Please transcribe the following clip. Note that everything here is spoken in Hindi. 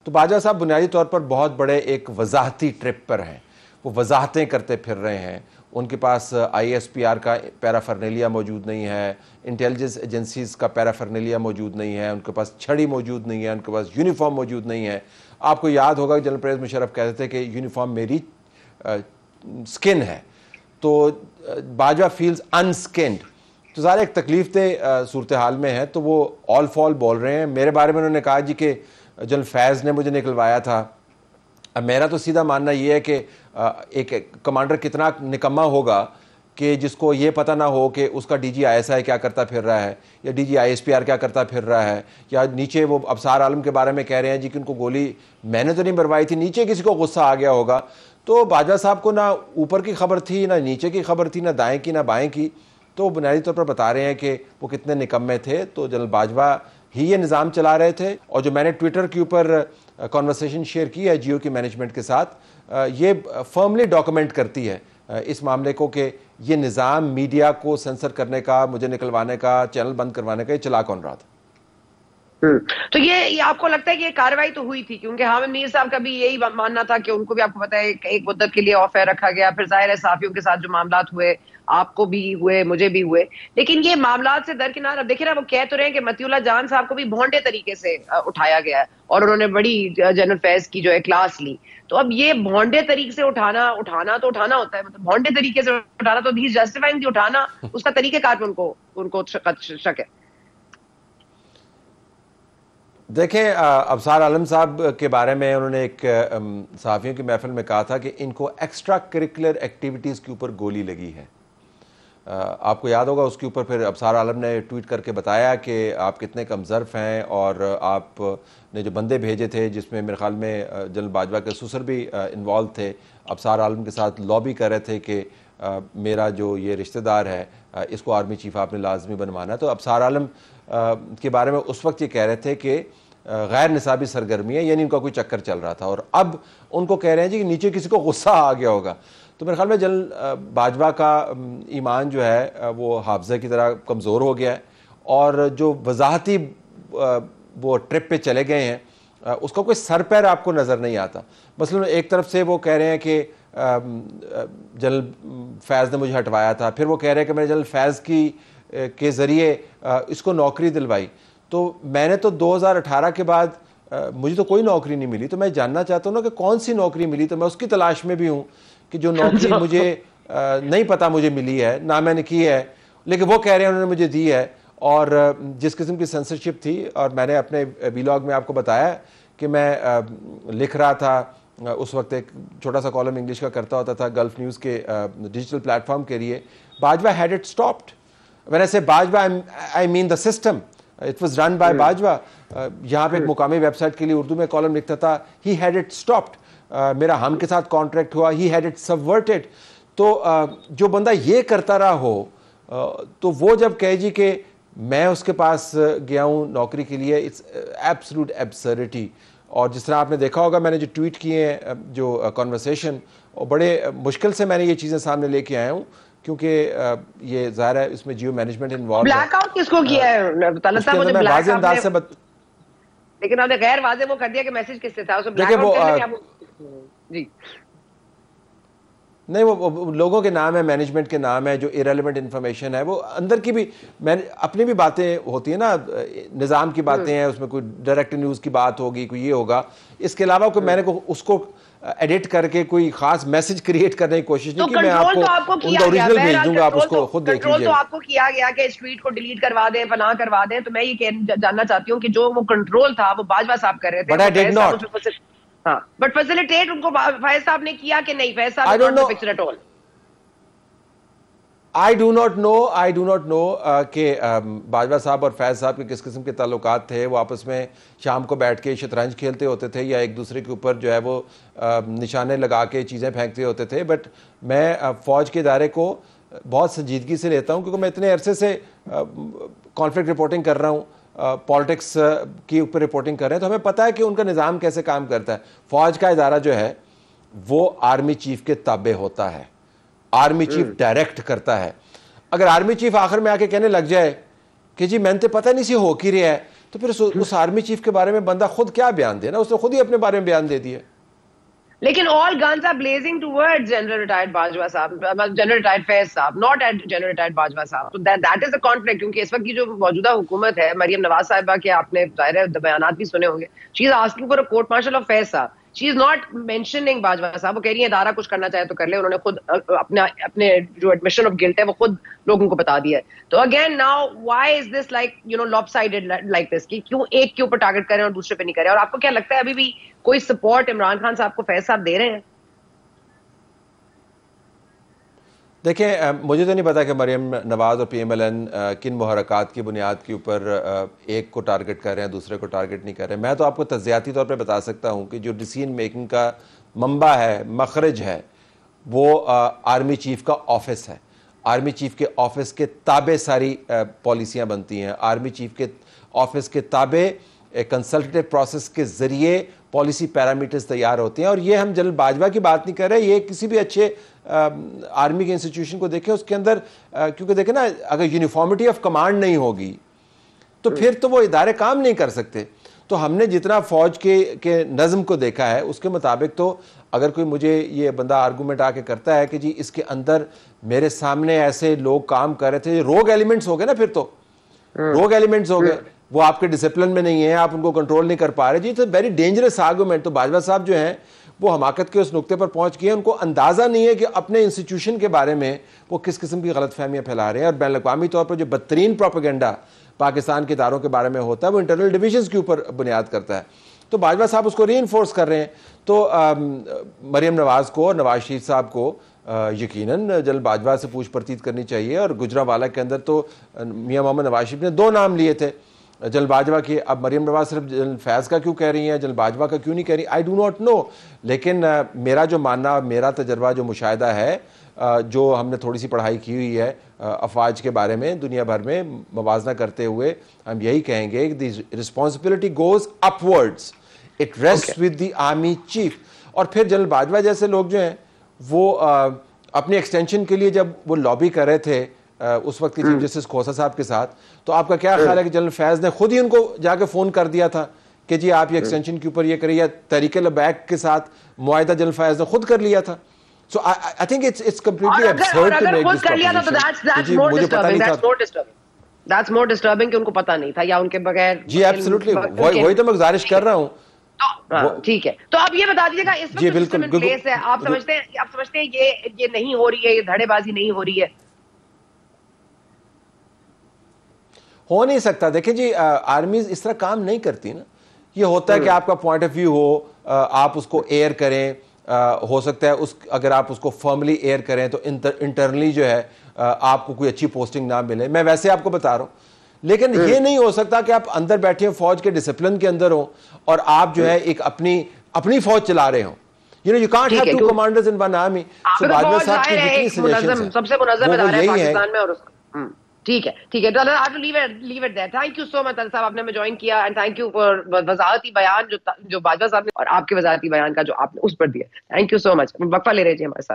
तो बाजवा साहब बुनियादी तौर पर बहुत बड़े एक वजाहती ट्रिप पर हैं, वो वजाहतें करते फिर रहे हैं। उनके पास ISPR का पैराफर्नेलिया मौजूद नहीं है, इंटेलिजेंस एजेंसीज़ का पैराफर्नेलिया मौजूद नहीं है, उनके पास छड़ी मौजूद नहीं है, उनके पास यूनिफॉर्म मौजूद नहीं है। आपको याद होगा जनरल परवेज़ मुशर्रफ कहते थे कि यूनिफॉर्म मेरी स्किन है, तो बाजवा फील्स अनस्किन्ड। तो ज़ाहिर एक तकलीफ दे सूरत हाल में है, तो वो ऑल फॉल बोल रहे हैं। मेरे बारे में उन्होंने कहा जी कि जनरल फैज़ ने मुझे निकलवाया था। अब मेरा तो सीधा मानना ये है कि एक कमांडर कितना निकम्मा होगा कि जिसको ये पता ना हो कि उसका DG ISI क्या करता फिर रहा है, या DG ISPR क्या करता फिर रहा है, या नीचे वो अबसार आलम के बारे में कह रहे हैं जी कि उनको गोली मैंने तो नहीं मरवाई थी, नीचे किसी को गुस्सा आ गया होगा। तो बाजवा साहब को ना ऊपर की खबर थी, ना नीचे की खबर थी, ना दाएँ की ना बाएँ की। तो बुनियादी तौर पर बता रहे हैं कि वो कितने निकम्मे थे। तो जनरल बाजवा ही ये निज़ाम चला रहे थे। और जो मैंने ट्विटर के ऊपर कॉन्वर्सेशन शेयर की है GO की मैनेजमेंट के साथ, ये फर्मली डॉक्यूमेंट करती है इस मामले को कि ये निज़ाम मीडिया को सेंसर करने का, मुझे निकलवाने का, चैनल बंद करवाने का ये चला कौन रहा था। तो ये आपको लगता है कि ये कार्रवाई तो हुई थी, क्योंकि हामिद मीर साहब का भी यही मानना था कि उनको भी, आपको पता है, एक मुद्दत के लिए ऑफ एयर रखा गया। फिर जाहिर है साफियों के साथ जो मामलात हुए, आपको भी हुए, मुझे भी हुए, लेकिन ये मामलात से दरकिनार अब देखिए ना, वो कह तो रहे हैं कि मतीउल्लाह जान साहब को भी भोंडे तरीके से उठाया गया है और उन्होंने बड़ी जनरल फैज की जो है क्लास ली। तो अब ये भोंडे तरीके से उठाना तो उठाना होता है, मतलब भोंडे तरीके से उठाना, तो ही जस्टिफाइंग दी उठाना, उसका तरीकेकार पे उनको शक है। देखें, अबसार आलम साहब के बारे में उन्होंने एक सहाफ़ियों की महफिल में कहा था कि इनको एक्स्ट्रा करिकुलर एक्टिविटीज़ के ऊपर गोली लगी है। आपको याद होगा, उसके ऊपर फिर अबसार आलम ने ट्वीट करके बताया कि आप कितने कमज़र्फ़ हैं, और आपने जो बंदे भेजे थे जिसमें मेरे ख्याल में जनरल बाजवा के ससुर भी इन्वॉल्व थे, अबसार आलम के साथ लॉबी कर रहे थे कि मेरा जो ये रिश्तेदार है इसको आर्मी चीफ आपने लाजमी बनवाना है। तो अबसार आलम के बारे में उस वक्त ये कह रहे थे कि गैर निसाबी सरगर्मी है, यानी इनका कोई चक्कर चल रहा था। और अब उनको कह रहे हैं जी कि नीचे किसी को गुस्सा आ गया होगा। तो मेरे ख्याल में जनरल बाजवा का ईमान जो है वो हाफजे की तरह कमज़ोर हो गया है, और जो वजाहती वो ट्रिप पे चले गए हैं उसका कोई सर पैर आपको नज़र नहीं आता। मसलन एक तरफ से वो कह रहे हैं कि जनरल फैज़ ने मुझे हटवाया था, फिर वो कह रहे हैं कि मैंने जनरल फैज़ के ज़रिए इसको नौकरी दिलवाई। तो मैंने तो 2018 के बाद मुझे तो कोई नौकरी नहीं मिली। तो मैं जानना चाहता हूँ ना कि कौन सी नौकरी मिली, तो मैं उसकी तलाश में भी हूँ कि जो नौकरी मुझे नहीं पता मुझे मिली है, ना मैंने की है, लेकिन वो कह रहे हैं उन्होंने मुझे दी है। और जिस किस्म की सेंसरशिप थी, और मैंने अपने व्लॉग में आपको बताया कि मैं लिख रहा था उस वक्त, एक छोटा सा कॉलम इंग्लिश का करता होता था गल्फ न्यूज़ के डिजिटल प्लेटफॉर्म के लिए। Bajwa had it stopped. When I say Bajwa, I mean the system, it was run by Bajwa. यहाँ पे एक मुकामी वेबसाइट के लिए उर्दू में कॉलम लिखता था, ही हैड इट स्टॉप्ड। मेरा हम के साथ कॉन्ट्रैक्ट हुआ, ही हैड इट सबवर्टेड। तो जो बंदा ये करता रहा हो, तो वो जब कहे जी कि मैं उसके पास गया हूँ नौकरी के लिए, इट्स एब्सोल्यूट एब्सर्डिटी। और जिस तरह आपने देखा होगा, मैंने जो ट्वीट किए हैं, जो कॉन्वर्सेशन, और बड़े मुश्किल से मैंने ये चीज़ें सामने लेके आया हूँ, क्योंकि ये ज़ाहिर है इसमें जियो मैनेजमेंट इन्वॉल्व है। ब्लैकआउट किसको किया है? लेकिन आपने गैर वाज़े वो कर दिया कि मैसेज किससे था, उसको ब्लैकआउट करने जी नहीं, वो लोगों के नाम है, मैनेजमेंट के नाम है, जो इरेलेवेंट इन्फॉर्मेशन है वो अंदर की भी, मैंने अपनी भी बातें होती है ना, निज़ाम की बातें हैं, उसमें कोई डायरेक्ट न्यूज़ की बात होगी, कोई ये होगा। इसके अलावा कोई मैंने उसको एडिट करके कोई खास मैसेज क्रिएट करने की कोशिश नहीं की। मैं आपको उनका ओरिजिनल भेज दूंगा, आप उसको खुद देख लीजिए। तो आपको किया गया कि इस ट्वीट को डिलीट करवा दें, फलां करवा दें। तो मैं ये जानना चाहती हूँ कि जो वो कंट्रोल था वो बाजवा साहब कर रहे थे, बट आई डिड नॉट। हाँ, बट फैसिलिटेट उनको फैज साहब ने किया कि नहीं? फैज साहब ने not picture at all. I do not know कि बाजवा साहब और फैज़ साहब के किस किस्म के ताल्लुकात थे। वो आपस में शाम को बैठ के शतरंज खेलते होते थे, या एक दूसरे के ऊपर जो है वो निशाने लगा के चीज़ें फेंकते होते थे। बट मैं फ़ौज के इदारे को बहुत संजीदगी से लेता हूँ, क्योंकि मैं इतने अरसे से कॉन्फ्लिक्ट रिपोर्टिंग कर रहा हूँ, पॉलिटिक्स के ऊपर रिपोर्टिंग कर रहे हैं, तो हमें पता है कि उनका निज़ाम कैसे काम करता है। फ़ौज का इदारा जो है वो आर्मी चीफ के ताबे होता है, आर्मी चीफ डायरेक्ट करता है। अगर आर्मी चीफ आखिर में आके कहने लग जाए कि जी मैंने तो पता नहीं सी हो की रहा है, तो फिर उस आर्मी चीफ के बारे में बंदा खुद क्या बयान देना, उसने खुद ही अपने बारे में बयान दे दिया। लेकिन all guns are blazing towards General retired Bajwa साहब, जनरल रिटायर्ड फैज साहब, not at General retired Bajwa साहब। तो दैट इज अ कॉन्फ्लिक्ट, क्योंकि इस वक्त की जो मौजूदा हुकूमत है, मरियम नवाज साहिबा के आपने ज़ाहिर बयानात भी सुने होंगे, she is asking for a court martial of Faiz sahab, she is not mentioning Bajwa sahab. वो कह रही है इदारा कुछ करना चाहे तो कर ले, उन्होंने खुद अपने जो एडमिशन ऑफ गिल्ट है वो खुद लोगों को बता दिया है। तो again now why is this like lopsided like this, कि क्यों एक के ऊपर टारगेट करें और दूसरे पे नहीं करें? और आपको क्या लगता है अभी भी कोई सपोर्ट इमरान खान साहब को फैज साहब दे रहे हैं? देखिए, मुझे तो नहीं पता कि मरियम नवाज और PMLN किन मुहरकात की बुनियाद के ऊपर एक को टारगेट कर रहे हैं, दूसरे को टारगेट नहीं कर रहे हैं। मैं तो आपको तज़ियाती तौर पे बता सकता हूं कि जो डिसीजन मेकिंग का मंबा है, मखरज है, वो आर्मी चीफ का ऑफिस है। आर्मी चीफ के ऑफिस के ताबे सारी पॉलिसियाँ बनती हैं। आर्मी चीफ के ऑफिस के ताबे कंसल्टेटिव प्रोसेस के ज़रिए पॉलिसी पैरामीटर्स तैयार होते हैं। और ये हम जनरल बाजवा की बात नहीं कर रहे, ये किसी भी अच्छे आर्मी के इंस्टीट्यूशन को देखें, उसके अंदर क्योंकि देखें ना, अगर यूनिफॉर्मिटी ऑफ कमांड नहीं होगी तो फिर तो वो इदारे काम नहीं कर सकते। तो हमने जितना फौज के नज़म को देखा है उसके मुताबिक, तो अगर कोई मुझे ये बंदा आर्गूमेंट आके करता है कि जी इसके अंदर मेरे सामने ऐसे लोग काम कर रहे थे, रोग एलिमेंट्स हो गए ना, फिर तो रोग एलिमेंट्स हो गए, वो आपके डिसिप्लिन में नहीं है, आप उनको कंट्रोल नहीं कर पा रहे जी, तो वेरी डेंजरस आर्गूमेंट। तो बाजवा साहब जो हैं वो हमाकत के उस नुक्ते पर पहुंच गए, उनको अंदाज़ा नहीं है कि अपने इंस्टीट्यूशन के बारे में वो किस किस्म की गलत फहमियाँ फैला रहे हैं। और बैन अवी तौर पर जो बदतरीन प्रोपेगेंडा पाकिस्तान के इदारों के बारे में होता है वो इंटरनल डिविजन्स के ऊपर बुनियाद करता है। तो बाजवा साहब उसको री इन्फोर्स कर रहे हैं। तो मरियम नवाज को और नवाज शरीफ साहब को यकीनन जनरल बाजवा से पूछ परतीत करनी चाहिए। और गुजरावाला के अंदर तो मियां मोहम्मद नवाज शरीफ ने 2 नाम लिए थे जनरल बाजवा के। अब मरियम नवाज सिर्फ जनरल फैज़ का क्यों कह रही हैं, जनरल बाजवा का क्यों नहीं कह रही, आई डू नॉट नो। लेकिन मेरा जो मानना, मेरा तजर्बा, जो मुशाहिदा है, जो हमने थोड़ी सी पढ़ाई की हुई है अफवाज के बारे में दुनिया भर में मवाजना करते हुए, हम यही कहेंगे कि the responsibility goes upwards, it rest with the army chief. और फिर जनरल बाजवा जैसे लोग जो हैं वो अपनी एक्सटेंशन के लिए जब वो लॉबी कर रहे थे उस वक्त के चीफ जस्टिस खोसा साहब के साथ, तो आपका क्या ख्याल है कि जनरल फैज़ ने खुद ही उनको जाके फ़ोन कर दिया था कि जी आप ये एक्सटेंशन के ऊपर ये करिए, या तहरीक लबैक के साथ मुआहिदा जनरल फैज़ ने खुद कर लिया था? So I think it's completely absurd to make this proposition. मुझे पता नहीं था। That's more disturbing कि उनको पता नहीं था या उनके बगैर। जी एब्सोल्युटली, वही तो मैं गुजारिश कर रहा हूँ। ठीक है, तो आप ये बता दीजिएगा इस वक्त सिस्टम इन प्लेस है, आप समझते हैं ये नहीं हो रही है, ये धड़ेबाजी नहीं हो रही है? हो नहीं सकता। देखिए जी, आर्मी इस तरह काम नहीं करती ना। ये होता है कि आपका पॉइंट ऑफ व्यू हो, आप उसको एयर करें, हो सकता है अगर आप उसको फर्मली एयर करें तो इंटरनली जो है आपको कोई अच्छी पोस्टिंग ना मिले। मैं वैसे आपको बता रहा हूं, लेकिन ये नहीं हो सकता कि आप अंदर बैठे हो, फौज के डिसिप्लिन के अंदर हो और आप जो है एक अपनी फौज चला रहे हो। You can't have 2 commanders in one army. So Bajwa साहब की जितनी सजेशंस हैं, सबसे मुनज़्ज़म इदारा है पाकिस्तान में। और ठीक है, तो I to leave it there. Thank you so much साहब, आपने हमें ज्वाइन किया, एंड थैंक यू फॉर वजाहती बयान जो बाजवा साहब ने और आपके वजाहती बयान का जो आपने उस पर दिया। Thank you so much. वक्फा ले रहे जी हमारे साथ।